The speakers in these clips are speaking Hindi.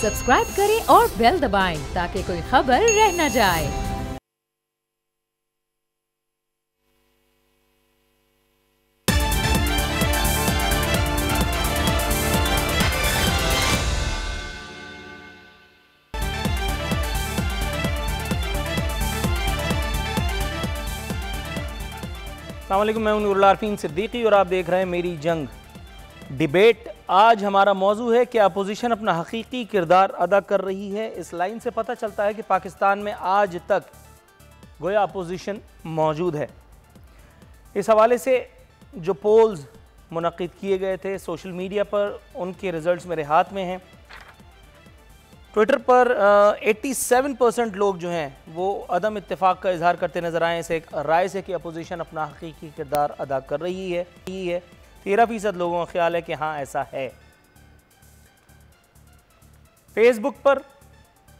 सब्सक्राइब करें और बेल दबाएं ताकि कोई खबर रह न जाए। अस्सलाम वालेकुम, मैं हूं नूरुल आरफीन सिद्दीकी और आप देख रहे हैं मेरी जंग डिबेट। आज हमारा मौजू है कि अपोजिशन अपना हकीकी किरदार अदा कर रही है। इस लाइन से पता चलता है कि पाकिस्तान में आज तक गोया अपोजिशन मौजूद है। इस हवाले से जो पोल्स मुनक्किद किए गए थे सोशल मीडिया पर, उनके रिजल्ट्स मेरे हाथ में हैं। ट्विटर पर 87% लोग जो हैं वो अदम इत्तेफाक का इजहार करते नजर आए इस एक राय से कि अपोजिशन अपना हकीकी किरदार अदा कर रही है। 13% लोगों का ख्याल है कि हाँ ऐसा है। फेसबुक पर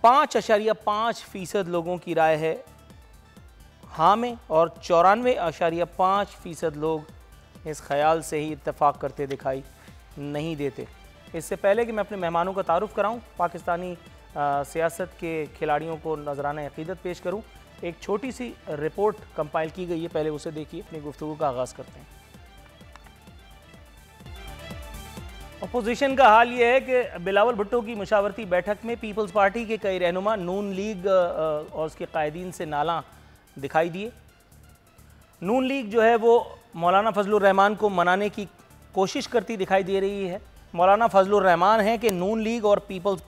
5.5% लोगों की राय है हाँ में और 94.5% लोग इस ख्याल से ही इत्तेफाक करते दिखाई नहीं देते। इससे पहले कि मैं अपने मेहमानों का तारुफ कराऊं, पाकिस्तानी सियासत के खिलाड़ियों को नजराना अक़ीदत पेश करूं, एक छोटी सी रिपोर्ट कंपाइल की गई है, पहले उसे देखिए, अपनी गुफ्तगू का आगाज़ करते हैं। अपोजिशन का हाल ये है कि बिलावल भुट्टो की मुशावरती बैठक में पीपल्स पार्टी के कई रहनुमा नून लीग और उसके कायदीन से नाला दिखाई दिए। नून लीग जो है वो मौलाना फजलुर रहमान को मनाने की कोशिश करती दिखाई दे रही है। मौलाना फजलुर रहमान हैं कि नून लीग और पीपल्स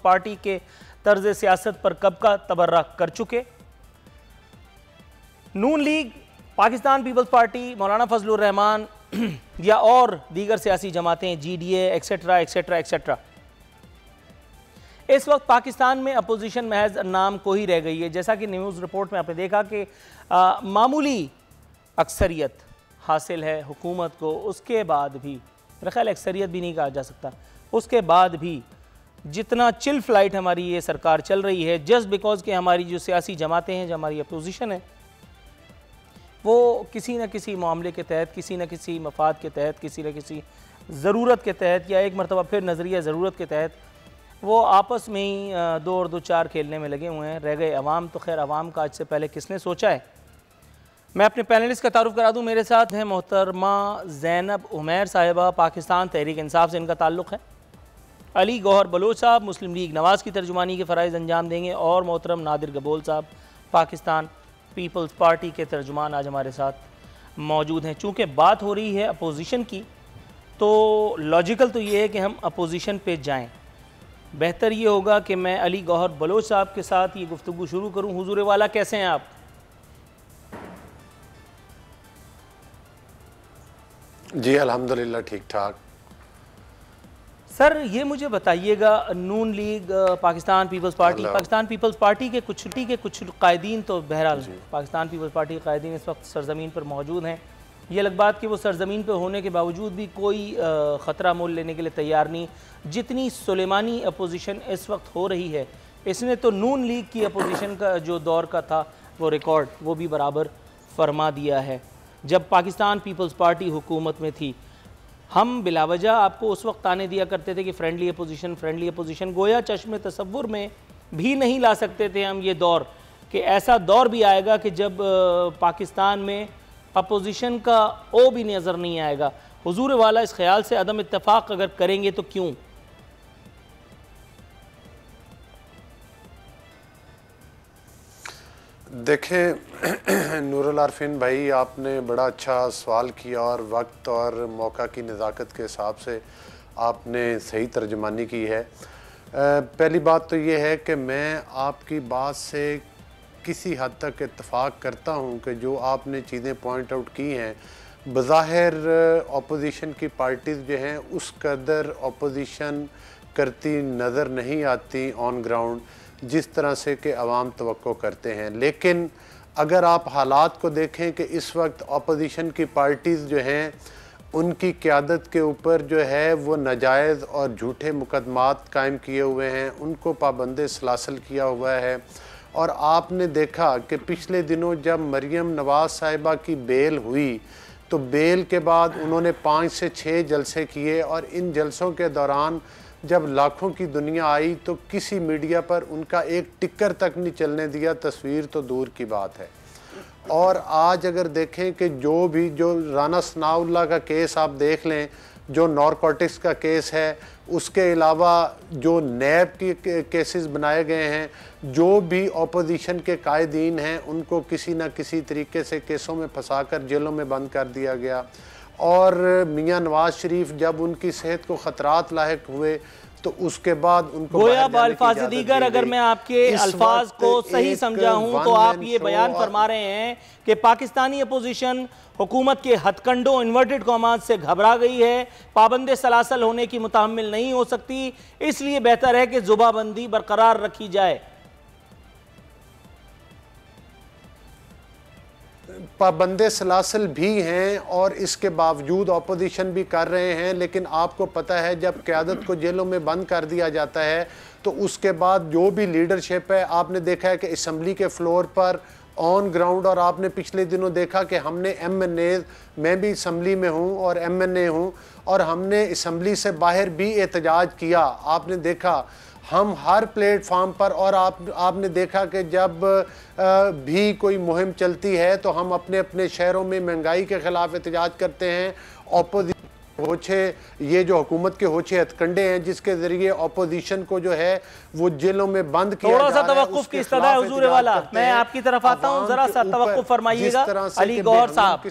पार्टी के तर्ज सियासत पर कब का तबर्रा कर चुके। नून लीग, पाकिस्तान पीपल्स पार्टी, मौलाना फजलुर रहमान या और दीगर सियासी जमातें, GDA एक्सेट्रा एक्सेट्रा एक्सेट्रा, इस वक्त पाकिस्तान में अपोजिशन महज नाम को ही रह गई है। जैसा कि न्यूज़ रिपोर्ट में आपने देखा कि मामूली अक्सरियत हासिल है हुकूमत को, उसके बाद भी मेरा ख्याल अक्सरियत भी नहीं कहा जा सकता, उसके बाद भी जितना चिल फ्लाइट हमारी ये सरकार चल रही है, जस्ट बिकॉज कि हमारी जो सियासी जमातें हैं, जो हमारी अपोजिशन है, वो किसी न किसी मामले के तहत, किसी न किसी मफाद के तहत, किसी न किसी ज़रूरत के तहत, या एक मरतबा फिर नज़रिया ज़रूरत के तहत वो आपस में ही 2 और 2 4 खेलने में लगे हुए हैं। रह गए अवाम, तो खैर अवाम का आज से पहले किसने सोचा है। मैं अपने पैनलिस्ट का तारुफ करा दूं। मेरे साथ हैं मोहतरमा ज़ैनब उमैर साहिबा, पाकिस्तान तहरीक इंसाफ से इनका ताल्लुक़ है। अली गौहर बलोच साहब मुस्लिम लीग नवाज़ की तर्जुमानी के फ़राइज़ अंजाम देंगे। और मोहतरम नादिर गबोल साहब, पाकिस्तान पीपल्स पार्टी के तर्जुमान, आज हमारे साथ मौजूद हैं। चूँकि बात हो रही है अपोजिशन की, तो लॉजिकल तो ये है कि हम अपोजिशन पे जाएँ। बेहतर ये होगा कि मैं अली गौहर बलोच साहब के साथ ये गुफ्तगू शुरू करूँ। हुजूर वाला, कैसे हैं आप? जी अल्हम्दुलिल्लाह ठीक ठाक। सर ये मुझे बताइएगा, नून लीग, पाकिस्तान पीपल्स पार्टी के कुछ कायदीन, तो बहरहाल पाकिस्तान पीपल्स पार्टी के कायदीन इस वक्त सरजमीन पर मौजूद हैं। ये अलग बात कि वो सरजमीन पर होने के बावजूद भी कोई ख़तरा मोल लेने के लिए तैयार नहीं। जितनी सुलेमानी अपोजिशन इस वक्त हो रही है, इसने तो नून लीग की अपोजिशन का जो दौर का था वो रिकॉर्ड वो भी बराबर फरमा दिया है। जब पाकिस्तान पीपल्स पार्टी हुकूमत में थी, हम बिलावजह आपको उस वक्त ताने दिया करते थे कि फ्रेंडली अपोजिशन, गोया चश्मे तसव्वुर में भी नहीं ला सकते थे हम ये दौर, कि ऐसा दौर भी आएगा कि जब पाकिस्तान में अपोजिशन का ओ भी नज़र नहीं आएगा। हुजूर वाला, इस ख्याल से अदम इत्तेफाक अगर करेंगे तो क्यों? देखें नूरुल आरफीन भाई, आपने बड़ा अच्छा सवाल किया और वक्त और मौका की नज़ाकत के हिसाब से आपने सही तर्जुमानी की है। पहली बात तो ये है कि मैं आपकी बात से किसी हद तक इत्तफ़ाक़ करता हूँ कि जो आपने चीज़ें पॉइंट आउट की हैं, बज़ाहिर अपोजिशन की पार्टीज़ जो हैं उस कदर अपोजिशन करती नज़र नहीं आती ऑन ग्राउंड जिस तरह से कि अवाम तवक्को करते हैं। लेकिन अगर आप हालात को देखें कि इस वक्त अपोजिशन की पार्टीज़ जो हैं उनकी क़यादत के ऊपर जो है वो नाजायज़ और झूठे मुकदमात कायम किए हुए हैं, उनको पाबंद सलासल किया हुआ है। और आपने देखा कि पिछले दिनों जब मरियम नवाज़ साहिबा की बेल हुई तो बेल के बाद उन्होंने 5 से 6 जलसे किए और इन जलसों के दौरान जब लाखों की दुनिया आई तो किसी मीडिया पर उनका एक टिक्कर तक नहीं चलने दिया, तस्वीर तो दूर की बात है। और आज अगर देखें कि जो राना सनाउल्लाह का केस आप देख लें, जो नारकोटिक्स का केस है, उसके अलावा जो नैब के केसेस बनाए गए हैं, जो भी अपोजिशन के कायदीन हैं उनको किसी न किसी तरीके से केसों में फंसाकर जेलों में बंद कर दिया गया। और मियां नवाज शरीफ जब उनकी सेहत को ख़तरात लाहिक हुए तो उसके बाद उनको गोया बाल्फाज दीगर, अगर मैं आपके अल्फाज को सही समझा हूं तो आप ये बयान फरमा रहे हैं कि पाकिस्तानी अपोजिशन हुकूमत के हथकंडों इन्वर्टेड कॉमात से घबरा गई है, पाबंद सलासल होने की मुतहम्मिल नहीं हो सकती, इसलिए बेहतर है कि जुबाबंदी बरकरार रखी जाए। पाबंदे सलासल भी हैं और इसके बावजूद अपोजिशन भी कर रहे हैं। लेकिन आपको पता है जब क़यादत को जेलों में बंद कर दिया जाता है तो उसके बाद जो भी लीडरशिप है, आपने देखा है कि असम्बली के फ्लोर पर ऑन ग्राउंड, और आपने पिछले दिनों देखा कि हमने MNA, मैं भी असम्बली में हूँ और MNA हूँ, और हमने असम्बली से बाहर भी एहतजाज किया। आपने देखा हम हर प्लेटफार्म पर, और आपने देखा कि जब भी कोई मुहिम चलती है तो हम अपने अपने शहरों में महंगाई के ख़िलाफ़ एहतजाज करते हैं। अपोजिशन होछे, ये जो हुकूमत के होछे हथकंडे हैं जिसके ज़रिए अपोजिशन को जो है वो जेलों में बंद किया थोड़ा सा तवक्कुफ की इस्तदा है हुजूर वाला, मैं आपकी तरफ आता हूं, जरा सा तवक्कुफ फरमाइएगा। अली गौहर साहब,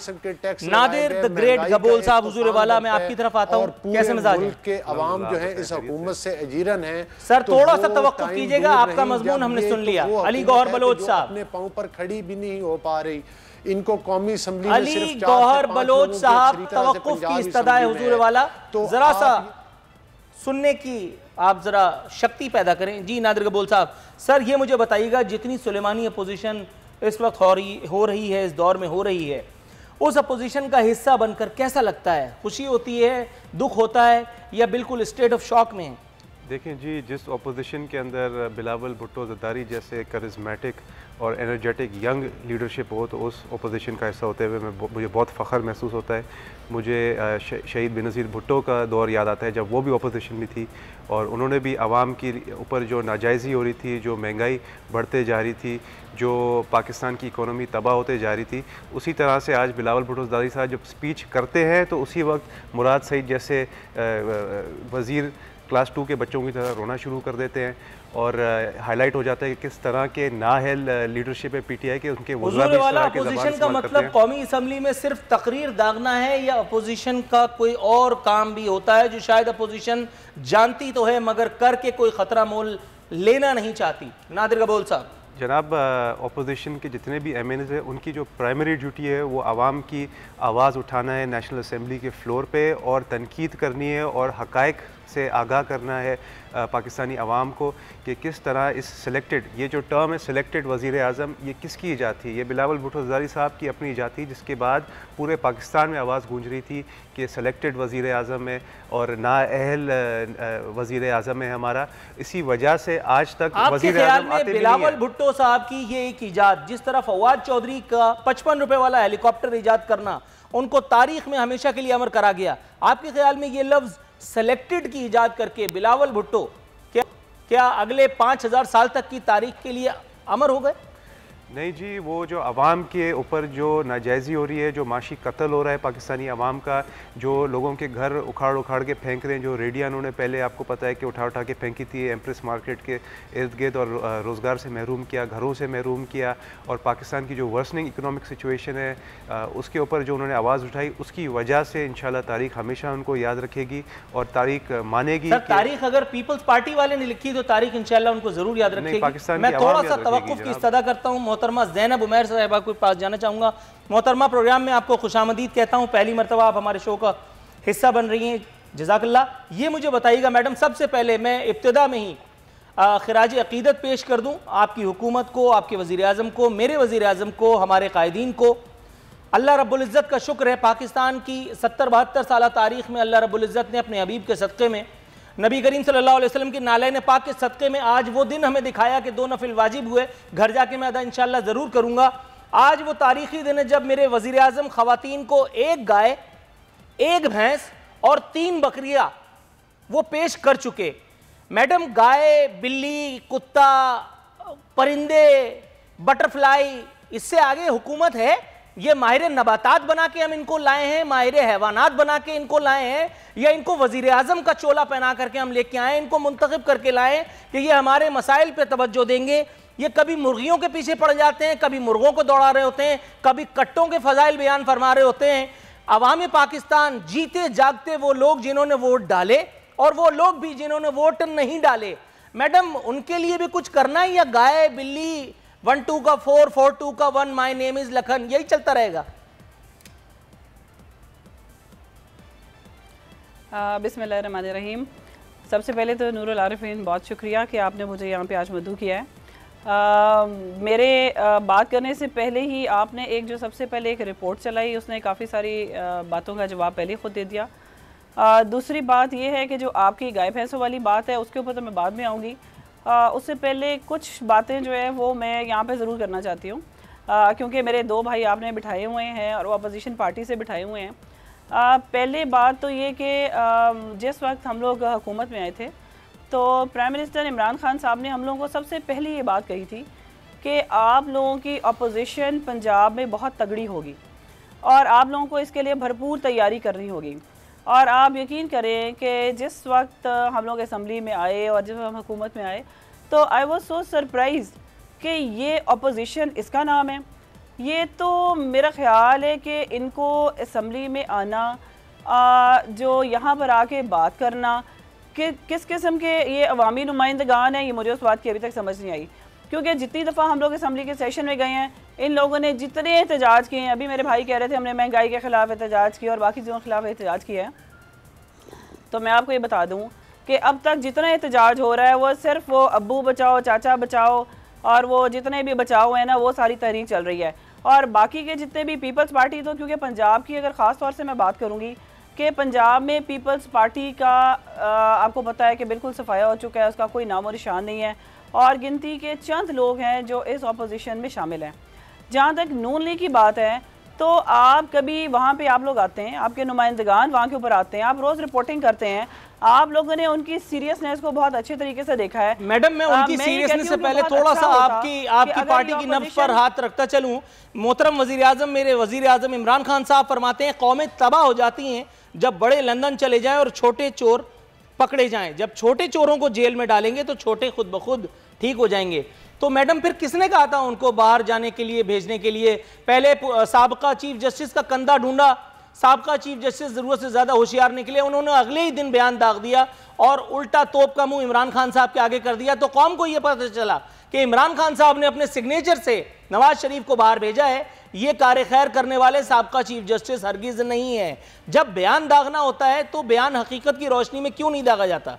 नादिर द ग्रेट गबोल साहब, हुजूर वाला, मैं आपकी तरफ आता हूं, कैसे मिजाज के अवाम जो है इस हुकूमत से अजीरन है। सर थोड़ा सा तवक्कुफ कीजिएगा, आपका मजमून हमने सुन लिया। अली गौहर बलोच साहब अपने पांव पर खड़ी भी नहीं हो पा रही, इनको कौमी असम्बली में अली गौहर बलोच साहब, तवक्कुफ की इस्तदा है हुजूर वाला, तो जरा सा सुनने की आप जरा शक्ति पैदा करें। जी नादिर गबोल साहब, सर ये मुझे बताइएगा, जितनी सुलेमानी अपोजिशन इस वक्त हो रही है, इस दौर में हो रही है, उस अपोजिशन का हिस्सा बनकर कैसा लगता है? खुशी होती है, दुख होता है, या बिल्कुल स्टेट ऑफ शॉक में है? देखें जी, जिस अपोजिशन के अंदर बिलावल भुट्टो ज़रदारी जैसे करिश्मेटिक और एनर्जेटिक यंग लीडरशिप हो, तो उस अपोजिशन का हिस्सा होते हुए मुझे बहुत फ़ख्र महसूस होता है। मुझे शहीद बेनज़ीर भुट्टो का दौर याद आता है जब वो भी अपोजिशन में थी और उन्होंने भी आवाम की ऊपर जो नाजायज़ी हो रही थी, जो महंगाई बढ़ते जा रही थी, जो पाकिस्तान की इकोनॉमी तबाह होते जा रही थी, उसी तरह से आज बिलावल भुट्टो ज़रदारी साहब जब स्पीच करते हैं तो उसी वक्त मुराद सईद जैसे वज़ीर क्लास 2 के बच्चों की तरह रोना शुरू कर देते हैं और हाईलाइट हो जाता है कि किस तरह के नाअहल लीडरशिप है PTI के, उनके अपोजिशन का मतलब कौमी असम्बली में सिर्फ तकरीर दागना है, या अपोजिशन का कोई और काम भी होता है जो शायद अपोजिशन जानती तो है मगर करके कोई खतरा मोल लेना नहीं चाहती? नादिर गबोल साहब। जनाब, अपोजिशन के जितने भी MNAs हैं उनकी जो प्राइमरी ड्यूटी है वो आवाम की आवाज़ उठाना है नेशनल असम्बली के फ्लोर पे, और तनकीद करनी है और हक़ाइक़ से आगाह करना है पाकिस्तानी आवाम को कि किस तरह इस सिलेक्टेड, ये जो टर्म है सिलेक्टेड वज़ीर आज़म, ये किसकी ईजाद थी? ये बिलावल भुट्टो ज़रदारी साहब की अपनी ईजाद थी, जिसके बाद पूरे पाकिस्तान में आवाज़ गूंज रही थी कि सिलेक्टेड वज़ीर आज़म है और नाअहल वज़ीर आज़म है हमारा। इसी वजह से आज तक वज़ीर आज़म आते भी बिलावल भुट्टो साहब की ये एक ईजाद, जिस तरह फवाद चौधरी का 55 रुपए वाला हेलीकॉप्टर ईजाद करना उनको तारीख में हमेशा के लिए अमर करा गया, आपके ख्याल में ये लफ्ज़ सेलेक्टेड की इजाद करके बिलावल भुट्टो क्या अगले 5000 साल तक की तारीख के लिए अमर हो गए? नहीं जी, वो जो आवाम के ऊपर जो नाजायज़ी हो रही है, जो माशी कत्ल हो रहा है पाकिस्तानी आवाम का, जो लोगों के घर उखाड़ उखाड़ के फेंक रहे हैं, जो रेडिया उन्होंने पहले आपको पता है कि उठा उठा के फेंकी थी एम्प्रेस मार्केट के इर्द गिर्द, और रोज़गार से महरूम किया, घरों से महरूम किया, और पाकिस्तान की जो वर्सनिंग इकनॉमिक सिचुएशन है उसके ऊपर जो उन्होंने आवाज़ उठाई, उसकी वजह से इंशाल्लाह तारीख हमेशा उनको याद रखेगी और तारीख मानेगी। तारीख अगर पीपल्स पार्टी वाले ने लिखी तो तारीख इंशाल्लाह उनको ज़रूर याद रखेगी। पाकिस्तान मैं थोड़ा सा तवक्कुफ की इस्तदा करता हूँ, मोहतरमा ज़ैनब उमैर साहिबा के पास जाना चाहूँगा। मोहतरमा, प्रोग्राम में आपको खुशामदीद कहता हूँ, पहली मरतबा आप हमारे शो का हिस्सा बन रही हैं, जज़ाकल्लाह। ये मुझे बताइएगा मैडम, सबसे पहले मैं इब्तिदा में ही खिराज अकीदत पेश कर दूँ आपकी हुकूमत को, आपके वज़ीर आज़म को, मेरे वज़ीर आज़म को, हमारे कायदीन को। अल्लाह रब्बुल इज़्ज़त का शुक्र है, पाकिस्तान की 70-72 साल तारीख़ में अल्लाह रब्बुल इज़्ज़त ने अपने हबीब के सदक़े में, नबी करीम सल्लल्लाहु अलैहि वसल्लम की नालैन पाक के सदक़े में आज वो दिन हमें दिखाया कि 2 नफिल वाजिब हुए। घर जाके मैं अदा इंशाअल्लाह ज़रूर करूँगा। आज वो तारीख़ी दिन है जब मेरे वज़ीर आज़म ख़वातीन को 1 गाय, 1 भैंस और 3 बकरियाँ वो पेश कर चुके। मैडम, गाय, बिल्ली, कुत्ता, परिंदे, बटरफ्लाई, इससे आगे हुकूमत है? ये माहिर नबातात बना के हम इनको लाए हैं, माहिर हैवानात बना के इनको लाए हैं, या इनको वजीर आजम का चोला पहना करके हम लेके आए, इनको मुंतखब करके लाए कि ये हमारे मसाइल पे तवज्जो देंगे? ये कभी मुर्गियों के पीछे पड़ जाते हैं, कभी मुर्गों को दौड़ा रहे होते हैं, कभी कट्टों के फजाइल बयान फरमा रहे होते हैं। अवाम पाकिस्तान जीते जागते वो लोग जिन्होंने वोट डाले और वो लोग भी जिन्होंने वोट नहीं डाले, मैडम उनके लिए भी कुछ करना है, या गाय बिल्ली 1-2 का 4, 4-2 का 1, माय नेम इज लखन, यही चलता रहेगा? बिस्मिल्लाहिर्रहमानिर्रहीम। सबसे पहले तो नूरुल आरिफीन, बहुत शुक्रिया कि आपने मुझे यहाँ पे आज मदऊ किया है। मेरे बात करने से पहले ही आपने एक जो सबसे पहले एक रिपोर्ट चलाई, उसने काफ़ी सारी बातों का जवाब पहले खुद दे दिया। दूसरी बात यह है कि जो आपकी गाय भैंसों वाली बात है उसके ऊपर तो मैं बाद में आऊँगी। उससे पहले कुछ बातें जो है वो मैं यहाँ पे ज़रूर करना चाहती हूँ, क्योंकि मेरे 2 भाई आपने बिठाए हुए हैं और वो अपोजिशन पार्टी से बिठाए हुए हैं। पहले बात तो ये कि जिस वक्त हम लोग हुकूमत में आए थे तो प्राइम मिनिस्टर इमरान खान साहब ने हम लोगों को सबसे पहले ये बात कही थी कि आप लोगों की अपोजिशन पंजाब में बहुत तगड़ी होगी और आप लोगों को इसके लिए भरपूर तैयारी करनी होगी। और आप यकीन करें कि जिस वक्त हम लोग असम्बली में आए और जब हम हुकूमत में आए तो आई वॉज सो सरप्राइज कि ये अपोजिशन इसका नाम है। ये तो मेरा ख़्याल है कि इनको असम्बली में आना, जो यहाँ पर आके बात करना कि किस किस्म के ये अवामी नुमाइंदगान हैं, ये मुझे उस बात की अभी तक समझ नहीं आई। क्योंकि जितनी दफ़ा हम लोग असम्बली के सेशन में गए हैं, इन लोगों ने जितने एहतजाज किए हैं, अभी मेरे भाई कह रहे थे हमने महंगाई के ख़िलाफ़ एहतजाज किया और बाकी चीज़ों के ख़िलाफ़ एहतजाज किया है, तो मैं आपको ये बता दूँ कि अब तक जितना एहतजाज हो रहा है वो सिर्फ वो अब्बू बचाओ, चाचा बचाओ और वो जितने भी बचाओ हैं ना, वो सारी तहरीक चल रही है। और बाकी के जितने भी पीपल्स पार्टी, तो क्योंकि पंजाब की अगर ख़ास तौर से मैं बात करूँगी कि पंजाब में पीपल्स पार्टी का आपको पता है कि बिल्कुल सफाया हो चुका है, उसका कोई नामो निशान नहीं है और गिनती के चंद लोग हैं जो इस अपोजिशन में शामिल हैं। जहाँ तक नून लीग की बात है तो आप कभी वहाँ पे आप लोग आते हैं, आपके नुमाइंदगान वहाँ के ऊपर आते हैं, आप रोज़ रिपोर्टिंग करते हैं, आप लोगों ने उनकी सीरियसनेस को बहुत अच्छे तरीके से देखा है। मैडम, मैं उनकी सीरियसनेस से पहले थोड़ा सा आपकी पार्टी की नब्ज़ पर हाथ रखता चलूं। मोहतरम वज़ीर आज़म, मेरे वज़ीर आज़म इमरान खान साहब फरमाते हैं कौमें तबाह हो जाती हैं जब बड़े लंदन चले जाएं और छोटे चोर पकड़े जाएं। जब छोटे चोरों को जेल में डालेंगे तो छोटे खुद ब खुद ठीक हो जाएंगे। तो मैडम, फिर किसने कहा था उनको बाहर जाने के लिए, भेजने के लिए? पहले साबका चीफ जस्टिस का कंधा ढूंढा, साबका चीफ जस्टिस ज़रूरत से ज़्यादा होशियार निकले, उन्होंने अगले ही दिन बयान दाग दिया और उल्टा तोप का मुंह इमरान खान साहब के आगे कर दिया। तो कौम को यह पता चला कि इमरान खान साहब ने अपने सिग्नेचर से नवाज शरीफ को बाहर भेजा है। ये कार खैर करने वाले साबका चीफ जस्टिस हरगिज नहीं है। जब बयान दागना होता है तो बयान हकीकत की रोशनी में क्यों नहीं दागा जाता?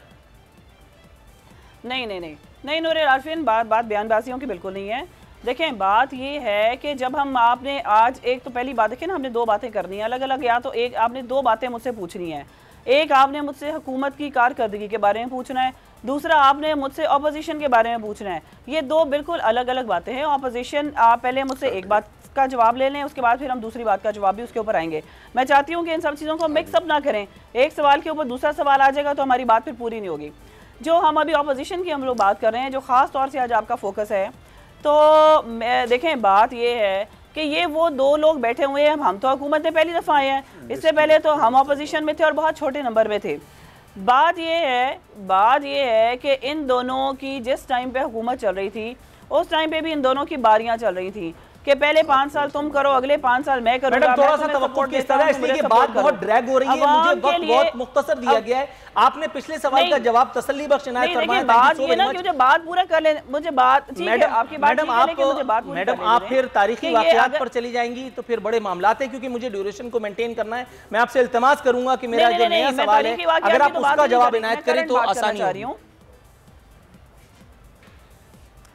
नहीं नूरुल आरिफीन, बात बयानबाजियों की बिल्कुल नहीं है। देखें, बात ये है कि जब हम आपने आज एक तो पहली बात देखें ना, हमने 2 बातें करनी है अलग अलग, या तो एक आपने 2 बातें मुझसे पूछनी है। एक आपने मुझसे हुकूमत की कारकर्दगी के बारे में पूछना है, दूसरा आपने मुझसे अपोजिशन के बारे में पूछना है। ये 2 बिल्कुल अलग अलग बातें हैं। अपोजिशन, आप पहले मुझसे एक बात का जवाब ले लें, उसके बाद फिर हम दूसरी बात का जवाब भी उसके ऊपर आएंगे। मैं चाहती हूँ कि इन सब चीज़ों को मिक्सअप ना करें। एक सवाल के ऊपर दूसरा सवाल आ जाएगा तो हमारी बात फिर पूरी नहीं होगी। जो हम अभी अपोजिशन की हम लोग बात कर रहे हैं, जो ख़ास तौर से आज आपका फोकस है, तो देखें बात ये है कि ये वो 2 लोग बैठे हुए हैं। हम तो हुकूमत में पहली दफ़ा आए हैं, इससे पहले तो हम अपोजिशन में थे और बहुत छोटे नंबर में थे। बात ये है कि इन दोनों की जिस टाइम पे हुकूमत चल रही थी उस टाइम पे भी इन दोनों की बारियां चल रही थी कि पहले 5 साल तुम करो, अगले 5 साल मैं करूंगा। मैडम, थोड़ा सा तवक्कुफ की इस्तदा है, इसलिए बात बहुत ड्रैग हो रही है, मुझे वक्त बहुत मुख्तसर दिया गया है। आपने पिछले सवाल का जवाब तसल्ली बख्श इनायत फरमाया। बात ये ना कि मुझे बात पूरा कर ले, मुझे बात ठीक है, आपकी बात ठीक है, लेकिन मुझे बात पूरी मैडम, आप फिर तारीखी वाक़यात पर चली जाएंगी तो फिर बड़े मामलात हैं, क्योंकि मुझे ड्यूरेशन को मेंटेन करना है। मैं आपसे इल्तिमास करूंगा कि मेरा जो नया सवाल है अगर आप उसका जवाब इनायत करें तो आसानी होगी।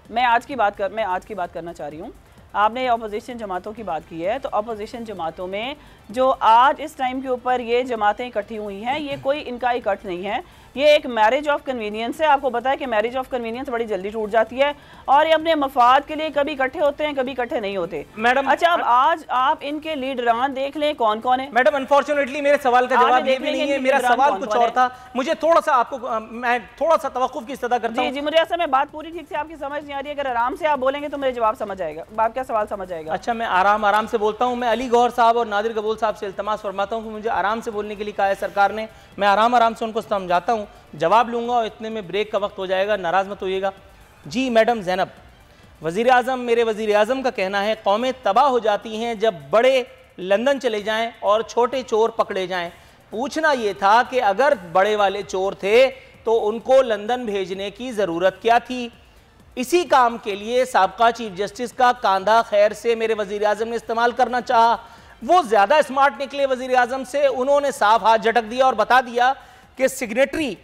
मैं आज की बात करना चाह रही हूँ। आपने अपोजिशन जमातों की बात की है, तो अपोजिशन जमातों में जो आज इस टाइम के ऊपर ये जमातें इकट्ठी हुई हैं, ये कोई इनका इकट्ठ नहीं है। ये एक मैरिज ऑफ कन्वीनियंस है। आपको पता है कि मैरिज ऑफ कन्वीनियंस बड़ी जल्दी टूट जाती है और ये अपने मफाद के लिए कभी इकट्ठे होते हैं, कभी इकट्ठे नहीं होते। मैडम अच्छा, अब आज आप इनके लीडरान देख लें कौन कौन है। मैडम अनफॉर्चुनेटली मेरे सवाल का जवाब ये भी नहीं है, मेरा सवाल कुछ और था। मुझे थोड़ा सा आपको मैं थोड़ा सा तवक्कुफ की इस्तदा करता हूं। जी, मुझे ऐसा में बात पूरी ठीक से आपकी समझ नहीं आ रही है। अगर आराम से आप बोलेंगे तो मेरे जवाब समझ आएगा, आपका सवाल समझ आएगा। अच्छा, मैं आराम से बोलता हूं। मैं अली गौहर साहब और नादिर कबूल साहब से इल्तमास फरमाता हूं कि मुझे आराम से बोलने के लिए कहा है सरकार ने। मैं आराम से उनको समझाता हूं, जवाब लूंगा और इतने में ब्रेक का वक्त हो जाएगा, नाराज मत होइएगा। जी मैडम ज़ैनब, वज़ीर आज़म, मेरे वज़ीर आज़म का कहना है कौमें तबाह हो जाती हैं जब बड़े लंदन चले जाएं और छोटे चोर पकड़े जाएं। पूछना ये था कि अगर बड़े वाले चोर थे तो उनको लंदन भेजने की ज़रूरत क्या थी? इसी काम के लिए साबका चीफ जस्टिस का कांधा खैर से मेरे वज़ीर आज़म ने इस्तेमाल करना चाहा। वो ज़्यादा स्मार्ट निकले वज़ीर आज़म से, उन्होंने साफ हाथ झटक दिया और बता दिया कि सिग्नेटरी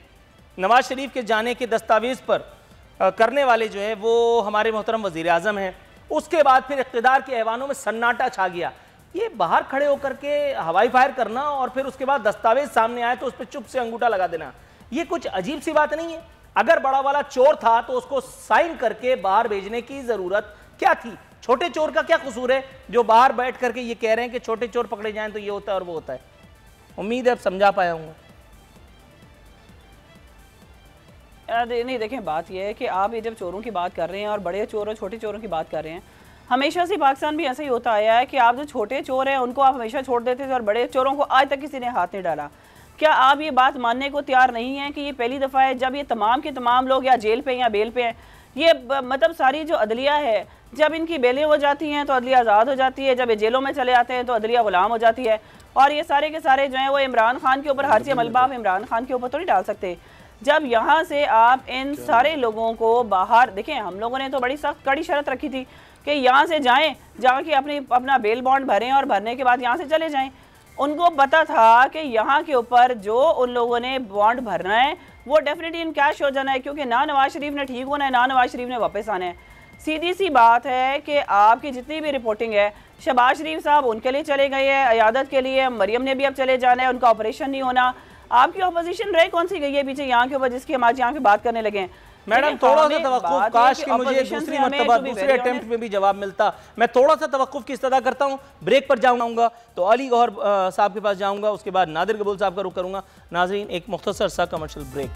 नवाज शरीफ के जाने के दस्तावेज़ पर करने वाले जो है वो हमारे मोहतरम वज़ीर आज़म हैं। उसके बाद फिर इक़्तिदार के ऐवानों में सन्नाटा छा गया। ये बाहर खड़े होकर के हवाई फायर करना और फिर उसके बाद दस्तावेज सामने आए तो उस पर चुप से अंगूठा लगा देना, ये कुछ अजीब सी बात नहीं है? अगर बड़ा वाला चोर था तो उसको साइन करके बाहर भेजने की ज़रूरत क्या थी? छोटे चोर का क्या कसूर है जो बाहर बैठ करके ये कह रहे हैं कि छोटे चोर पकड़े जाएं तो ये होता है और वो होता है? उम्मीद है अब समझा पाया हूँ। नहीं, देखें, बात यह है कि आप ये जब चोरों की बात कर रहे हैं और बड़े चोर और छोटे चोरों की बात कर रहे हैं, हमेशा से पाकिस्तान भी ऐसा ही होता आया है कि आप जो छोटे चोर हैं उनको आप हमेशा छोड़ देते थे और बड़े चोरों को आज तक किसी ने हाथ नहीं डाला। क्या आप ये बात मानने को तैयार नहीं हैं कि ये पहली दफ़ा है जब ये तमाम के तमाम लोग या जेल पे या बेल पे हैं? ये मतलब सारी जो अदलिया है, जब इनकी बेलें हो जाती हैं तो अदलिया आज़ाद हो जाती है, जब ये जेलों में चले आते हैं तो अदलिया गुलाम हो जाती है। और ये सारे के सारे जो हैं वो इमरान खान के ऊपर, हर मलबा आप इमरान खान के ऊपर तो नहीं डाल सकते। जब यहाँ से आप इन सारे लोगों को बाहर देखें, हम लोगों ने तो बड़ी सख्त कड़ी शर्त रखी थी कि यहाँ से जाएं, जाके अपना बेल बॉन्ड भरें और भरने के बाद यहाँ से चले जाएं। उनको पता था कि यहाँ के ऊपर जो उन लोगों ने बॉन्ड भरना है वो डेफिनेटली इन कैश हो जाना है, क्योंकि ना नवाज शरीफ ने ठीक होना है ना नवाज शरीफ ने वापस आना है। सीधी सी बात है कि आपकी जितनी भी रिपोर्टिंग है, शहबाज शरीफ साहब उनके लिए चले गए हैं अयादत के लिए, मरियम ने भी अब चले जाना है, उनका ऑपरेशन नहीं होना। आपकी अपोजिशन रह कौन सी गई है पीछे यहाँ के ऊपर जिसकी हम आज यहाँ पे बात करने लगे हैं? मैडम थोड़ा सा तवक्कुफ, काश कि मुझे दूसरी मर्तबा दूसरे अटेम्प्ट में भी जवाब मिलता। मैं थोड़ा सा तवक्कुफ की इस्तदा करता हूँ, ब्रेक पर जाऊँगा तो अली गौहर साहब के पास जाऊँगा, उसके बाद नादिर कबूल साहब का रुख करूँगा। नाज़रीन, एक मुख्तसर सा कमर्शियल ब्रेक।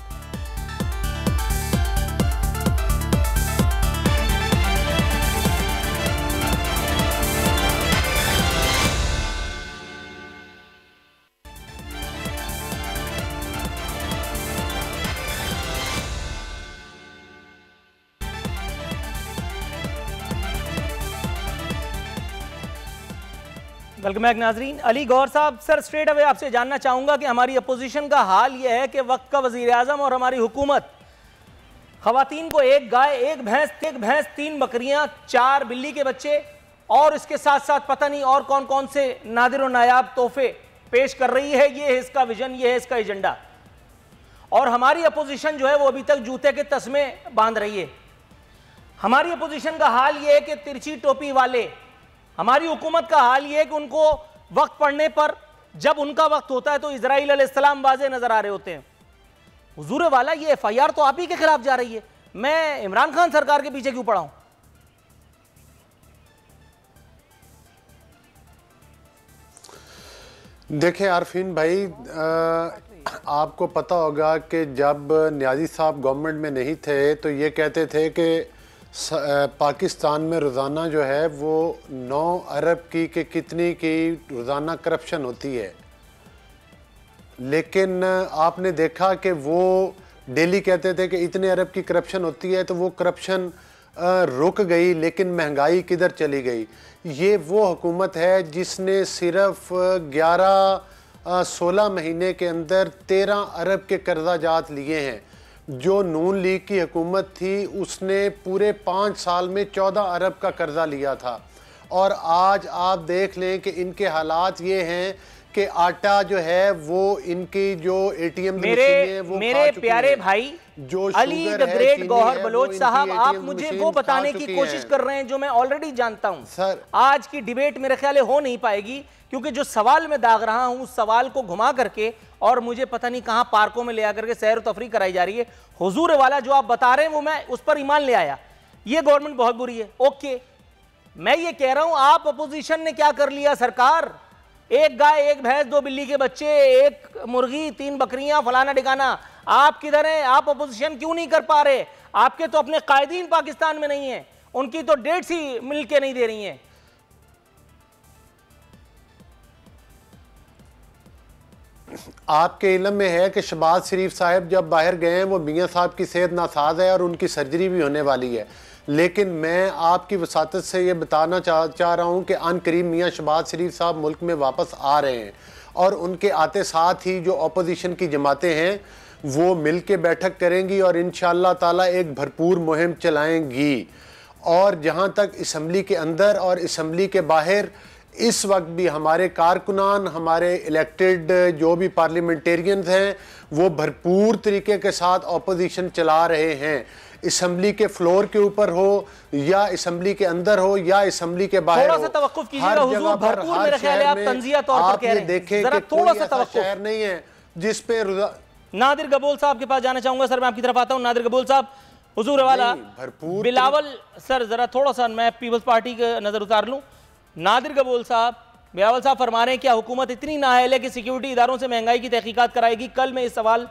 वेलकम बैक नाजरीन। अली गौहर साहब, सर स्ट्रेट अवे आपसे जानना चाहूँगा कि हमारी अपोजिशन का हाल ये है कि वक्त का वज़ीर आज़म और हमारी हुकूमत ख़वातीन को एक गाय, एक भैंस, 3 बकरियाँ, 4 बिल्ली के बच्चे और इसके साथ साथ पता नहीं और कौन कौन से नादिर और नायाब तोहफे पेश कर रही है। ये है इसका विजन, ये है इसका एजेंडा। और हमारी अपोजिशन जो है वो अभी तक जूते के तस्मे बांध रही है। हमारी अपोजिशन का हाल ये है कि तिरछी टोपी वाले, हमारी हुकूमत का हाल ये है कि उनको वक्त पड़ने पर जब उनका वक्त होता है तो इजराइल अलैहिस्सलाम वाज़े नजर आ रहे होते हैं। हुजूर वाला, ये FIR तो आप ही के खिलाफ जा रही है, मैं इमरान खान सरकार के पीछे क्यों पड़ा हूं? देखिए आरफीन भाई, आपको पता होगा कि जब नियाज़ी साहब गवर्नमेंट में नहीं थे तो ये कहते थे कि पाकिस्तान में रोज़ाना जो है वो 9 अरब की कि कितनी की रोज़ाना करप्शन होती है। लेकिन आपने देखा कि वो डेली कहते थे कि इतने अरब की करप्शन होती है, तो वो करप्शन रुक गई, लेकिन महंगाई किधर चली गई? ये वो हुकूमत है जिसने सिर्फ 16 महीने के अंदर 13 अरब के कर्जा जात लिए हैं। जो नून लीग की हुकूमत थी उसने पूरे 5 साल में 14 अरब का कर्जा लिया था। और आज आप देख लें कि इनके हालात ये हैं कि आटा जो है वो इनकी जो ATM मेरे प्यारे भाई जो अली द ग्रेट गौहर बलोच साहब, आप मुझे वो बताने की कोशिश कर रहे हैं जो मैं ऑलरेडी जानता हूं। सर, आज की डिबेट मेरे ख्याल हो नहीं पाएगी, क्योंकि जो सवाल मैं दाग रहा हूं उस सवाल को घुमा करके और मुझे पता नहीं कहां पार्कों में ले आकर के सैर तफरी कराई जा रही है। हुजूर वाला जो आप बता रहे हैं वो मैं उस पर ईमान ले आया, ये गवर्नमेंट बहुत बुरी है। ओके, मैं ये कह रहा हूं आप अपोजिशन ने क्या कर लिया सरकार, एक गाय एक भैंस दो बिल्ली के बच्चे एक मुर्गी तीन बकरियां फलाना ठिकाना, आप किधर हैं? आप अपोजिशन क्यों नहीं कर पा रहे? आपके तो अपने कायदीन पाकिस्तान में नहीं है, उनकी तो डेट्स ही मिलके नहीं दे रही हैं। आपके इल्म में है कि शहबाज शरीफ साहब जब बाहर गए हैं वो मियाँ साहब की सेहत नासाज है और उनकी सर्जरी भी होने वाली है, लेकिन मैं आपकी वसातत से ये बताना चाह रहा हूँ कि अनकरीब मियाँ शहबाज शरीफ साहब मुल्क में वापस आ रहे हैं और उनके आते साथ ही जो अपोजिशन की जमातें हैं वो मिल के बैठक करेंगी और इंशाअल्लाह ताला एक भरपूर मुहिम चलाएंगी। और जहाँ तक असम्बली के अंदर और असम्बली के बाहर इस वक्त भी हमारे कारकुनान, हमारे इलेक्टेड जो भी पार्लियामेंटेरियंस हैं वो भरपूर तरीके के साथ अपोजिशन चला रहे हैं, असम्बली के फ्लोर के ऊपर हो या असम्बली के अंदर हो या असम्बली के बाहर हो। हर जगह पर, हर शहर में आप ये देखें कि कोई ऐसा शहर नहीं है जिस पे नादिर गबोल साहब के पास जाना चाहूंगा। सर मैं आपकी तरफ आता हूं। नादिर गबोल साहब, हुजूर वाला भरपूर बिलावल सर, जरा थोड़ा सा मैं पीपल्स पार्टी का नजर उतार लूं। नादिर गबोल साहब, बिलावल साहब फरमा रहे हैं क्या हुकूमत इतनी नाअहल है कि सिक्योरिटी इदारों से महंगाई की तहकीकात कराएगी? कल मैं इस सवाल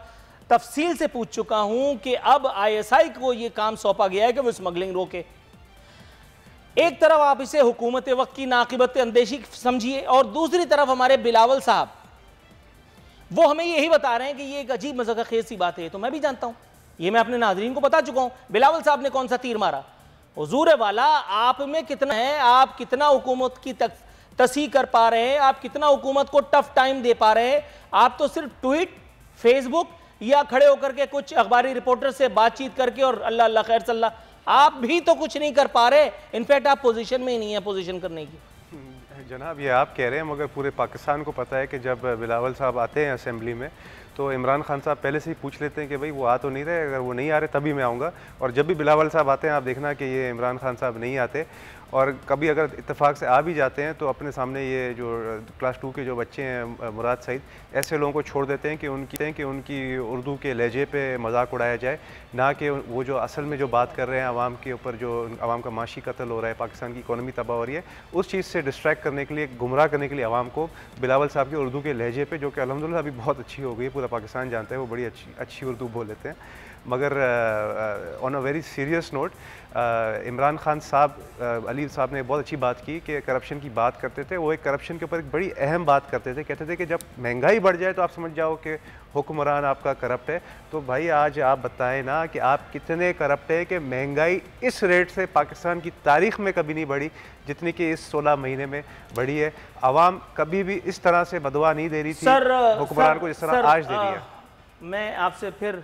तफसील से पूछ चुका हूं कि अब ISI को यह काम सौंपा गया है कि वो स्मगलिंग रोके। एक तरफ आप इसे हुकूमत वक्त की नाकिबत अंदेशी समझिए और दूसरी तरफ हमारे बिलावल साहब वो हमें यही बता रहे हैं कि ये एक अजीब मज़ाक खेज सी बात है। तो मैं भी जानता हूं, ये मैं अपने नाज़रीन को बता चुका हूं बिलावल साहब ने कौन सा तीर मारा। हुजूर वाला आप में कितना है, आप कितना हुकूमत की तस्हीह कर पा रहे हैं, आप कितना हुकूमत को टफ टाइम दे पा रहे हैं? आप तो सिर्फ ट्वीट, फेसबुक या खड़े होकर के कुछ अखबारी रिपोर्टर से बातचीत करके और अल्लाह अल्लाह खैर सल्ला, आप भी तो कुछ नहीं कर पा रहे। इनफैक्ट आप पोजीशन में ही नहीं है पोजीशन करने की। जनाब ये आप कह रहे हैं, मगर पूरे पाकिस्तान को पता है कि जब बिलावल साहब आते हैं असेंबली में तो इमरान खान साहब पहले से ही पूछ लेते हैं कि भाई वो आ तो नहीं रहे, अगर वो नहीं आ रहे तभी मैं आऊँगा। और जब भी बिलावल साहब आते हैं आप देखना कि ये इमरान खान साहब नहीं आते, और कभी अगर इत्तेफाक से आ भी जाते हैं तो अपने सामने ये जो क्लास 2 के जो बच्चे हैं मुराद सईद, ऐसे लोगों को छोड़ देते हैं कि उनकी उर्दू के लहजे पे मजाक उड़ाया जाए, ना कि वो जो असल में जो बात कर रहे हैं आवाम के ऊपर, जो आवाम का माशी कत्ल हो रहा है, पाकिस्तान की इकोनॉमी तबाह हो रही है, उस चीज़ से डिस्ट्रैक्ट करने के लिए, गुमराह करने के लिए आवाम को बिलावल साहब के उर्दू के लहजे पे, जो कि अल्हम्दुलिल्लाह अभी बहुत अच्छी हो गई, पूरा पाकिस्तान जानता है वो बड़ी अच्छी उर्दू बोल लेते हैं। मगर on a very serious note, Imran Khan साहब, अली साहब ने बहुत अच्छी बात की कि करप्शन की बात करते थे। वो एक करप्शन के ऊपर एक बड़ी अहम बात करते थे, कहते थे कि जब महंगाई बढ़ जाए तो आप समझ जाओ कि हुक्मरान आपका करप्ट है। तो भाई आज आप बताएं ना कि आप कितने करप्ट है कि महंगाई इस रेट से पाकिस्तान की तारीख में कभी नहीं बढ़ी जितनी कि इस 16 महीने में बढ़ी है। आवाम कभी भी इस तरह से बदवा नहीं दे रही थी हुक्मरान को जिस तरह आज दे रही है। मैं आपसे फिर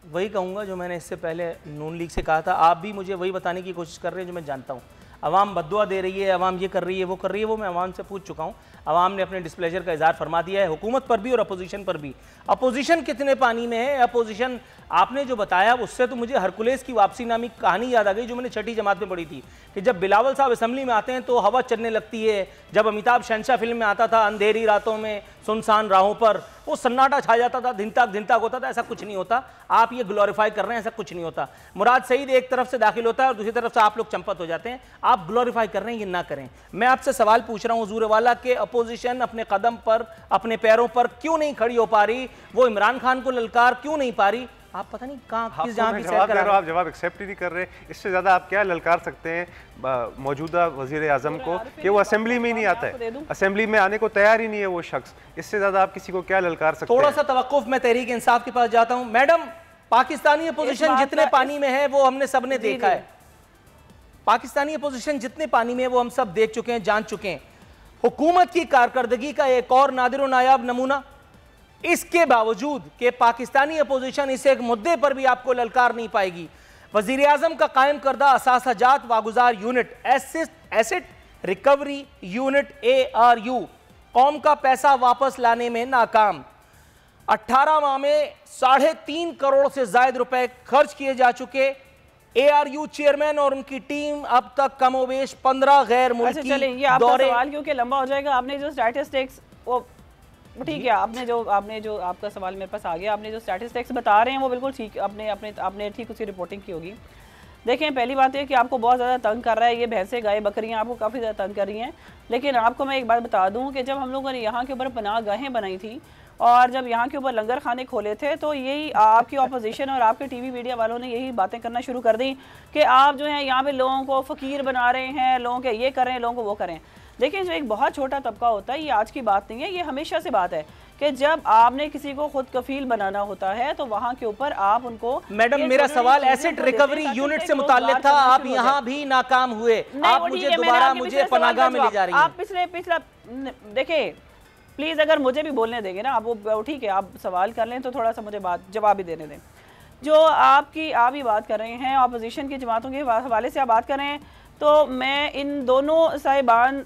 वही कहूँगा जो मैंने इससे पहले नून लीग से कहा था, आप भी मुझे वही बताने की कोशिश कर रहे हैं जो मैं जानता हूँ। अवाम बद्दुआ दे रही है, अवाम ये कर रही है, वो कर रही है, वो मैं अवाम से पूछ चुका हूँ। अवाम ने अपने डिस्प्लेजर का इजहार फरमा दिया है, हुकूमत पर भी और अपोजिशन पर भी। अपोजिशन कितने पानी में है? अपोजिशन आपने जो बताया उससे तो मुझे हरकुलेस की वापसी नामी कहानी याद आ गई जो मैंने 6ठी जमात में पढ़ी थी कि जब बिलावल साहब असेंबली में आते हैं तो हवा चलने लगती है। जब अमिताभ शहंशाह फिल्म में आता था, अंधेरी रातों में सुनसान राहों पर वो सन्नाटा छा जाता था, दिन तक होता था। ऐसा कुछ नहीं होता, आप ये ग्लोरीफाई कर रहे हैं, ऐसा कुछ नहीं होता। मुराद सईद एक तरफ से दाखिल होता है और दूसरी तरफ से आप लोग चंपत हो जाते हैं। आप ग्लोरीफाई कर रहे हैं, ये ना करें। मैं आपसे सवाल पूछ रहा हूँ हुजूर वाला के अपोजिशन अपने कदम पर, अपने पैरों पर क्यों नहीं खड़ी हो पा रही? वो इमरान खान को ललकार क्यों नहीं पा रही? आप पता नहीं कहाँ किस जहाँ की सैर कर रहे हो, आप जवाब एक्सेप्ट ही नहीं कर रहे। इससे ज़्यादा आप क्या ललकार सकते हैं मौजूदा वज़ीर आज़म को कि वो असेंबली में ही नहीं आता है, असेंबली में आने को तैयार ही नहीं है वो शख्स। इससे ज़्यादा आप किसी को क्या ललकार सकते हैं? थोड़ा सा तवक्कुफ, मैं तहरीक इंसाफ के पास जाता हूँ। मैडम, पाकिस्तानी अपोजिशन जितने पानी में है वो हमने सब ने देखा है। पाकिस्तानी अपोजिशन जितने पानी में है वो हम सब देख चुके हैं, जान चुके हैं। हुकूमत की कारकर्दगी का एक और नादिर व नायाब नमूना, इसके बावजूद कि पाकिस्तानी अपोजिशन इस एक मुद्दे पर भी आपको ललकार नहीं पाएगी। वजीर आजम का कायम करदा असासाजात वागुजार unit, asset recovery unit ARU, कौम का पैसा वापस लाने में नाकाम। 18 माह में 3.5 करोड़ से ज्यादा रुपए खर्च किए जा चुके। ARU चेयरमैन और उनकी टीम अब तक कमोवेश 15 गैर मुल्की दौरे। सवाल क्योंकि लंबा हो जाएगा, आपने जो स्टैटिस्टिक्स वो ठीक है, आपने जो आपका सवाल मेरे पास आ गया, आपने जो स्टैटिस्टिक्स बता रहे हैं वो बिल्कुल ठीक, आपने ठीक उसी रिपोर्टिंग की होगी। देखें, पहली बात है कि आपको बहुत ज़्यादा तंग कर रहा है ये भैंसें, गाय, बकरियां आपको काफ़ी ज़्यादा तंग कर रही हैं। लेकिन आपको मैं एक बात बता दूं कि जब हम लोगों ने यहाँ के ऊपर पनाह गाहें बनाई थी और जब यहाँ के ऊपर लंगर खाने खोले थे, तो यही आपकी ऑपोजिशन और आपके टीवी मीडिया वालों ने यही बातें करना शुरू कर दी कि आप जो है यहाँ पे लोगों को फ़कीर बना रहे हैं, लोगों के ये करें, लोगों को वो करें। देखिए, जो एक बहुत छोटा तबका होता है, ये आज की बात नहीं है, ये हमेशा से बात है कि जब आपने किसी को खुद कफील बनाना होता है तो वहाँ के ऊपर आप उनको। मैडम, मेरा सवाल एसेट रिकवरी यूनिट से मुताल्लिक था, आप यहाँ भी नाकाम हुए, आप मुझे पनाहगाह में ले जा रही हैं। आप पिछला देखिए, प्लीज अगर मुझे भी बोलने देंगे ना आप, वो ठीक है, आप सवाल कर लें तो थोड़ा सा मुझे जवाब भी देने दें। जो आप ही बात कर रहे हैं, अपोजिशन की जमातों के हवाले से आप बात कर रहे हैं, तो मैं इन दोनों साहिबान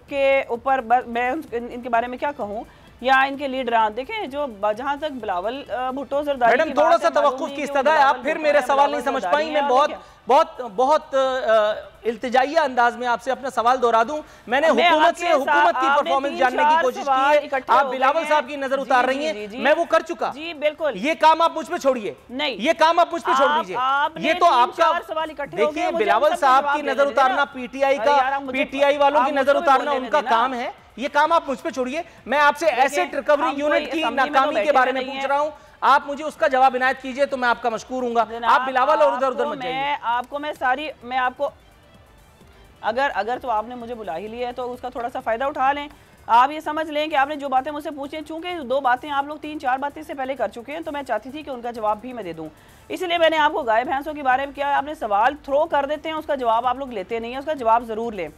के ऊपर मैं इनके बारे में क्या कहूँ, या इनके लीडरान। देखें, जो जहाँ तक बिलावल भुट्टो जरदारी, मैडम थोड़ा सा तवक्कुफ की इस्तदा है, आप फिर मेरे सवाल नहीं समझ पाई। मैं बहुत इल्तिजाइया अंदाज में आपसे अपना सवाल दोहरा दूं। मैंने हुकूमत की परफॉर्मेंस जानने की कोशिश की है, आप बिलावल साहब की नजर उतार रही हैं, मैं वो कर चुका। जी बिल्कुल, ये काम आप मुझ पे छोड़िए, नहीं ये काम आप मुझ पे छोड़ दीजिए। ये तो आपका सवाल इकट्ठे, देखिए बिलावल साहब की नजर उतारना पीटीआई वालों की नजर उतारना उनका काम है, ये काम आप मुझ पे छोड़िए। मैं आपसे एसेट रिकवरी यूनिट की नाकामी के बारे में पूछ रहा हूं, आप मुझे उसका जवाब इनायत कीजिए तो मैं आपका मशकूर हूंगा। आप बिलावल और उधर मत जाइए। मैं आपको अगर तो आपने मुझे बुला ही लिया है तो उसका थोड़ा सा फायदा उठा लें। आप ये समझ लें कि आपने जो बातें मुझसे पूछी हैं, चूंकि 2 बातें आप लोग 3-4 बातें से पहले कर चुके हैं, तो मैं चाहती थी कि उनका जवाब भी मैं दे दूं, इसलिए मैंने आपको गाय भैंसों के बारे में किया। आपने सवाल थ्रो कर देते हैं, उसका जवाब आप लोग लेते नहीं है, उसका जवाब जरूर लें।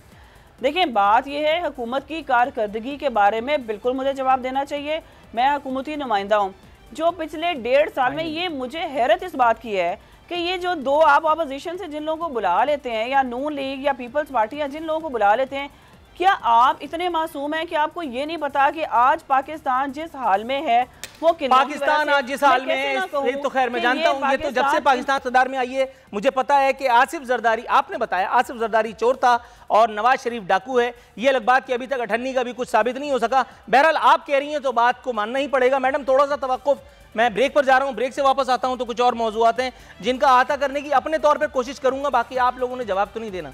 देखिए, बात यह है हुकूमत की कारकर्दगी के बारे में बिल्कुल मुझे जवाब देना चाहिए। मैं हुकूमती नुमाइंदा हूँ। जो पिछले 1.5 साल में, ये मुझे हैरत इस बात की है कि ये जो 2 आप अपोजिशन से जिन लोगों को बुला लेते हैं, या नून लीग या पीपल्स पार्टी या जिन लोगों को बुला लेते हैं, क्या आप इतने मासूम हैं कि आपको ये नहीं पता कि आज पाकिस्तान जिस हाल में है वो पाकिस्तान आज जिस हाल में है, तो खैर मैं जानता हूँ, ये तो जब से पाकिस्तान इक़्तिदार में आई है मुझे पता है कि आसिफ जरदारी, आपने बताया आसिफ जरदारी चोर था और नवाज शरीफ डाकू है। ये अलग बात कि अभी तक 18 का भी कुछ साबित नहीं हो सका। बहरहाल आप कह रही हैं तो बात को मानना ही पड़ेगा। मैडम थोड़ा सा तवक्कुफ, मैं ब्रेक पर जा रहा हूँ, ब्रेक से वापस आता हूँ तो कुछ और मौजूआत हैं जिनका अहाता करने की अपने तौर पर कोशिश करूंगा, बाकी आप लोगों ने जवाब तो नहीं देना।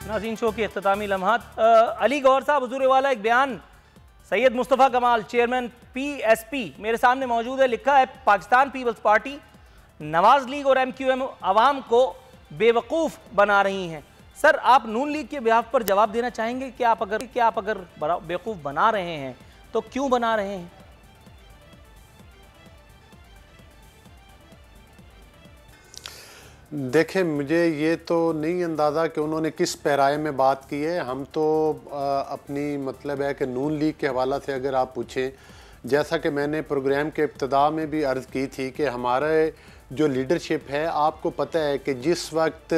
नाज़रीन, शो के इख्तितामी लम्हात। अली गौहर साहब, हुज़ूर वाला एक बयान सैयद मुस्तफ़ा कमाल चेयरमैन PSP मेरे सामने मौजूद है। लिखा है Pakistan Peoples Party, Nawaz League और MQM आवाम को बेवकूफ़ बना रही हैं। सर, आप नून लीग के बिहाफ पर जवाब देना चाहेंगे कि आप अगर बेवकूफ़ बना रहे हैं तो क्यों बना रहे हैं? देखें, मुझे ये तो नहीं अंदाज़ा कि उन्होंने किस पैराए में बात की है। हम तो अपनी मतलब है कि नून लीग के हवाला से अगर आप पूछें, जैसा कि मैंने प्रोग्राम के इब्तिदा में भी अर्ज़ की थी कि हमारे जो लीडरशिप है, आपको पता है कि जिस वक्त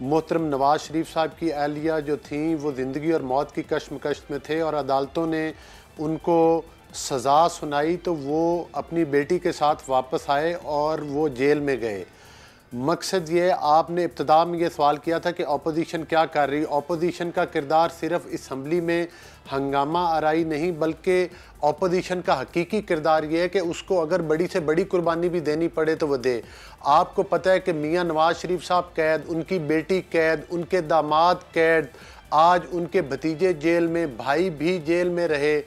मोहतरम नवाज शरीफ साहब की अहलिया जो थी वो ज़िंदगी और मौत की कश्मकश में थे और अदालतों ने उनको सज़ा सुनाई, तो वो अपनी बेटी के साथ वापस आए और वो जेल में गए। मकसद ये, आपने इब्तिदा में ये सवाल किया था कि अपोजिशन क्या कर रही। अपोजिशन का किरदार सिर्फ असम्बली में हंगामा आराई नहीं, बल्कि अपोजिशन का हकीकी किरदार ये है कि उसको अगर बड़ी से बड़ी कुर्बानी भी देनी पड़े तो वो दे। आपको पता है कि मियाँ नवाज शरीफ साहब कैद, उनकी बेटी कैद, उनके दामाद कैद, आज उनके भतीजे जेल में, भाई भी जेल में रहे।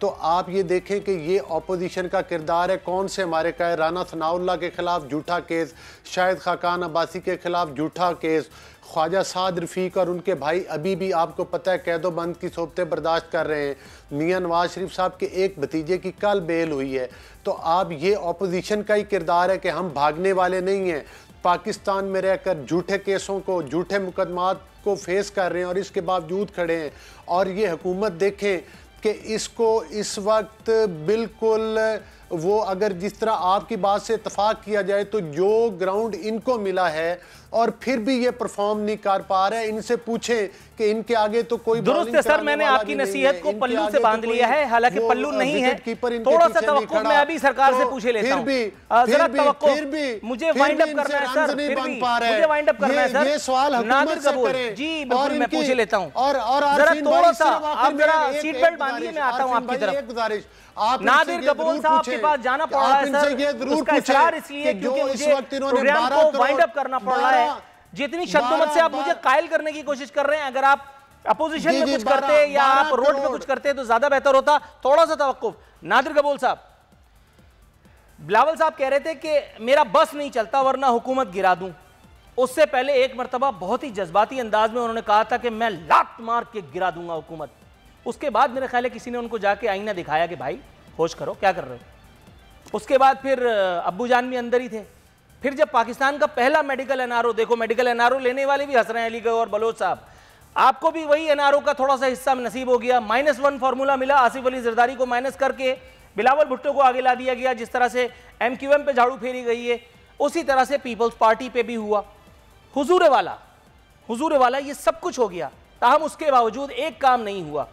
तो आप ये देखें कि ये अपोजिशन का किरदार है। कौन से हमारे का है, राना सनाउल्लाह के ख़िलाफ़ झूठा केस, शाहिद खाकान अब्बासी के ख़िलाफ़ झूठा केस, ख्वाजा साद रफ़ीक और उनके भाई अभी भी आपको पता है कैदोबंद की सोबतें बर्दाश्त कर रहे हैं। मियाँ नवाज शरीफ साहब के एक भतीजे की कल बेल हुई है। तो आप ये अपोजिशन का ही किरदार है कि हम भागने वाले नहीं हैं। पाकिस्तान में रहकर झूठे केसों को, झूठे मुकदमात को फेस कर रहे हैं और इसके बावजूद खड़े हैं। और ये हुकूमत देखें कि इसको इस वक्त बिल्कुल वो, अगर जिस तरह आपकी बात से इत्तफाक किया जाए तो जो ग्राउंड इनको मिला है और फिर भी ये परफॉर्म नहीं कर पा रहे हैं। इनसे पूछें कि इनके आगे तो कोई दुरुस्त है सर, मैंने आपकी नसीहत को पल्लू से बांध लिया है, हालांकि पल्लू नहीं है। थोड़ा सा तवक्कुफ मैं अभी सरकार से पूछे लेता हूं, जरा तवक्कुफ, मुझे वाइंड अप करना है सर, फिर भी मुझे वाइंड अप करना है सर। ये सवाल नादिर कबूल जी बिल्कुल मैं पूछे लेता हूं, जरा थोड़ा सा आप जरा सीट बेल्ट बांधिए, मैं आता हूं आपकी तरफ। गुजारिश, नादिर कबूल साहब के पास जाना पड़ रहा है सर, उसका इकरार इसलिए क्योंकि मुझे प्रोग्राम को वाइंड अप करना पड़ रहा है। जितनी शद्दोमत से आप मुझे कायल करने की कोशिश कर रहे हैं, अगर आप अपोजिशन में कुछ करते या आप रोड पे कुछ करते तो ज्यादा बेहतर होता। थोड़ा सा तवक्कुफ। नादिर कबूल साहब, बिलावल साहब कह रहे थे कि मेरा बस नहीं चलता वरना हुकूमत गिरा दूं। उससे पहले एक मरतबा बहुत ही जज्बाती अंदाज में उन्होंने कहा था कि मैं लात मार के गिरा दूंगा हुकूमत। उसके बाद मेरे ख्याल है किसी ने उनको जाके आईना दिखाया कि भाई होश करो, क्या कर रहे हो। उसके बाद फिर अब्बू जान भी अंदर ही थे। फिर जब पाकिस्तान का पहला मेडिकल एनआरओ, देखो मेडिकल एनआरओ लेने वाले भी हंस रहे हैं, अली और बलोच साहब, आपको भी वही एनआरओ का थोड़ा सा हिस्सा नसीब हो गया। -1 फार्मूला मिला, आसिफ अली जरदारी को माइनस करके बिलावल भुट्टो को आगे ला दिया गया। जिस तरह से MQM पे झाड़ू फेरी गई है, उसी तरह से पीपल्स पार्टी पे भी हुआ। हुजूर वाला ये सब कुछ हो गया, ताहम उसके बावजूद एक काम नहीं हुआ,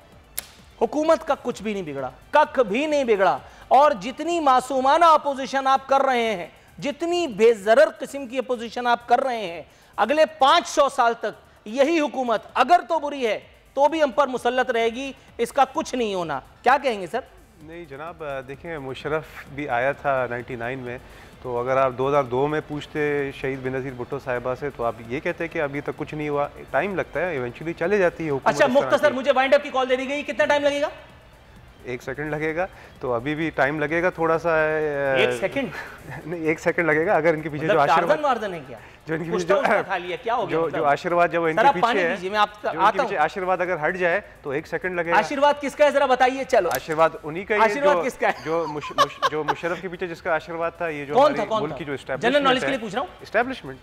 हुकूमत का कुछ भी नहीं बिगड़ा, कख भी नहीं बिगड़ा। और जितनी मासूमाना अपोजिशन आप कर रहे हैं, जितनी बेजरर किस्म की अपोजिशन आप कर रहे हैं, अगले 500 साल तक यही हुकूमत अगर तो बुरी है तो भी हम पर मुसल्लत रहेगी, इसका कुछ नहीं होना। क्या कहेंगे सर? नहीं जनाब, देखें मुशर्रफ भी आया था 99 में, तो अगर आप 2002 में पूछते शहीद बेनज़ीर भुट्टो साहिबा से तो आप ये कहते हैं कि अभी तक कुछ नहीं हुआ। टाइम लगता है, इवेंचुअली चले जाती है हुकूमत। अच्छा मुख्तसर, मुझे वाइंड अप की कॉल दे दी गई, कितना टाइम लगेगा? 1 सेकंड लगेगा, तो अभी भी टाइम लगेगा थोड़ा सा। 1 सेकंड नहीं 1 सेकंड लगेगा। अगर इनके पीछे जो आशीर्वाद मार्दन है क्या, जो इनके पीछे क्या हो गया, जो आशीर्वाद जब इनके पीछे है, आशीर्वाद अगर हट जाए तो 1 सेकंड लगेगा। आशीर्वाद किसका है जरा बताइए? चलो आशीर्वाद उन्हीं का ही है जो मुशर्रफ के पीछे जिसका आशीर्वाद था। ये जो मुल्क की जो जनरल नॉलेज के लिए पूछ रहा हूं, एस्टैब्लिशमेंट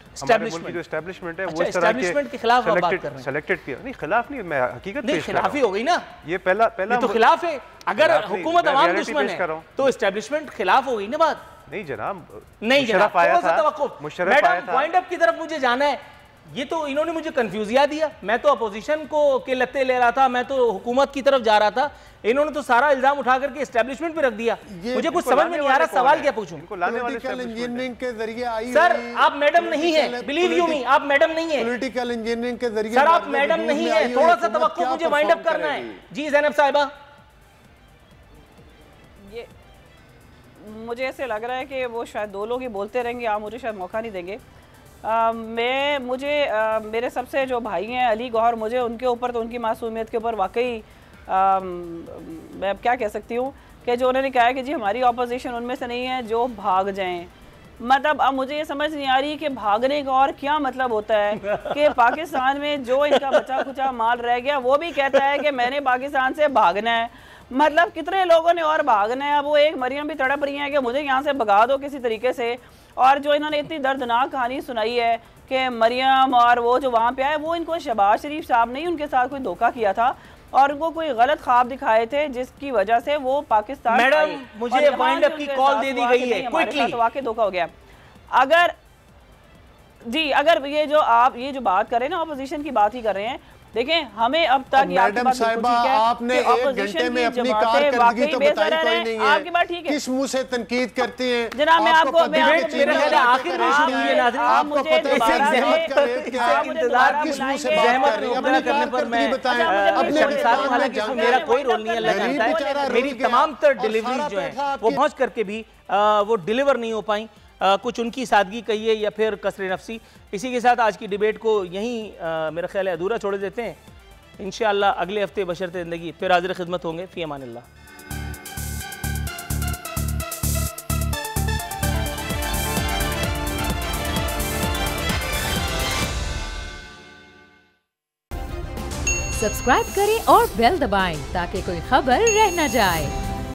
की जो एस्टैब्लिशमेंट है वो इस तरह के खिलाफ बात कर रहे हैं। सेलेक्टेड किया नहीं, खिलाफ नहीं, मैं हकीकत पेश कर रहा हूं। खिलाफी हो गई ना, ये पहला तो खिलाफ है। अगर हुकूमत अवाम दुश्मन है तो एस्टैब्लिशमेंट खिलाफ हो गई ना बात। नहीं जनाब, नहीं जनाब, आया था, मुशर्रफ आया था। पॉइंट अप की तरफ मुझे जाना है। ये तो इन्होंने मुझे कंफ्यूजिया दिया, मैं तो अपोजिशन को के लत्ते ले रहा था, मैं तो हुकूमत की तरफ जा रहा था। इन्होंने तो सारा इल्जाम उठा करके एस्टैब्लिशमेंट पे रख दिया। मुझे कुछ समझ में नहीं आ रहा, सवाल क्या पूछूं? पॉलिटिकल इंजीनियरिंग के जरिए आई सर, आप मैडम नहीं है, बिलीव यू मी, आप मैडम नहीं है। पॉलिटिकल इंजीनियरिंग के जरिए सर आप मैडम नहीं है, थोड़ा सा तवक्कुफ, मुझे वाइंड अप करना है। जी ज़ैनब साहिबा, मुझे ऐसे लग रहा है कि वो शायद दो लोग ही बोलते रहेंगे, आप मुझे शायद मौका नहीं देंगे। मेरे सबसे जो भाई हैं अली गौहर, मुझे उनके ऊपर तो उनकी मासूमियत के ऊपर वाकई मैं क्या कह सकती हूँ कि जो उन्होंने कहा है कि जी हमारी ऑपोजिशन उनमें से नहीं है जो भाग जाएं। मतलब अब मुझे ये समझ नहीं आ रही कि भागने का और क्या मतलब होता है कि पाकिस्तान में जो इनका बचा खुचा माल रह गया वो भी कहता है कि मैंने पाकिस्तान से भागना है। मतलब कितने लोगों ने और भागना है। अब वो एक मरियम भी तड़प रही है कि मुझे यहाँ से भगा दो किसी तरीके से। और जो इन्होंने इतनी दर्दनाक कहानी सुनाई है कि मरियम और वो जो वहाँ पे आए, वो इनको शहबाज शरीफ साहब ने ही उनके साथ कोई धोखा किया था और उनको कोई गलत ख्वाब दिखाए थे जिसकी वजह से वो पाकिस्तान। मैडम मुझे वाइंड अप की कॉल दे दी गई है, क्विकली वाकई धोखा हो गया। अगर जी अगर ये जो बात कर रहे हैं ना, अपोजिशन की बात ही कर रहे हैं, देखें हमें अब तक मैडम साहिबा आपने 1 घंटे में अपनी कारकर्दगी तो बताई कोई नहीं है। आपकी बात ठीक है, किस मुंह से तनकीद करती हैं जनाब? मैं आपको आखिर में आपको पता है मेरा कोई रोल नहीं है, अल्लाह जानता है। मेरी तमाम तर डिलीवरीज जो है वो पहुंच करके भी वो डिलीवर नहीं हो पाई। कुछ उनकी सादगी कहिए या फिर कसरे नफसी। इसी के साथ आज की डिबेट को यहीं मेरा ख्याल है अधूरा छोड़ देते हैं। इंशाअल्लाह अगले हफ्ते बशर्ते ज़िंदगी फिर हाज़िर खिदमत होंगे। फ़ी अमानिल्लाह। सब्सक्राइब करें और बेल दबाएं ताकि कोई खबर रह न जाए।